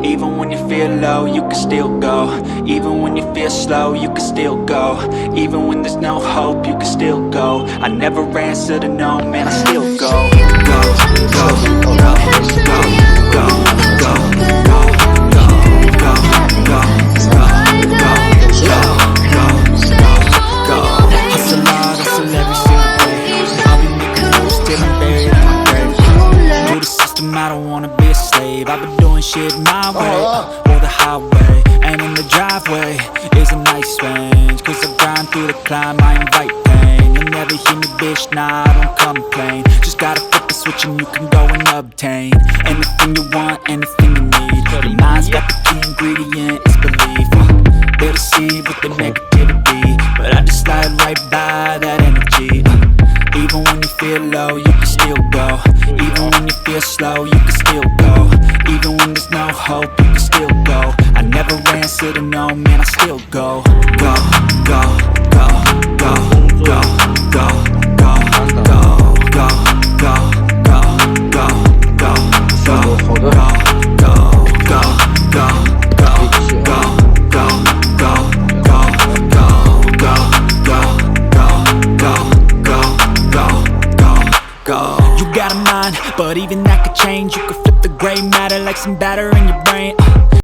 Even when you feel low, you can still go. Even when you feel slow, you can still go. Even when there's no hope, you can still go. I never answer to no, man, I still go. Go, go, go, go, go, go, go, go, go, go, go, go. Hustle hard, hustle every single day. I'll be making moves till I'm buried in my grave. To the system, I don't wanna be a slave. I've been doing shit my way, or the highway. And in the driveway is a nice range, cause I grind through the climb, I invite pain. You'll never hear me, bitch, nah, I don't complain. Just gotta flip the switch and you can go and obtain anything you want, anything you need. Your mind's got the key ingredient, it's belief. They're deceived with the negativity, but I just slide right by that energy. Even when you feel low, you can still go. Even when you feel slow, you can still go. Even when there's no hope, you can still go. I never answer to no, man, I still go. Go, go, go, go, go, go, go, go, go, go, go, go, go, go, go, go, You got a mind, but even that could change. You could flip the gray matter like some batter in your brain.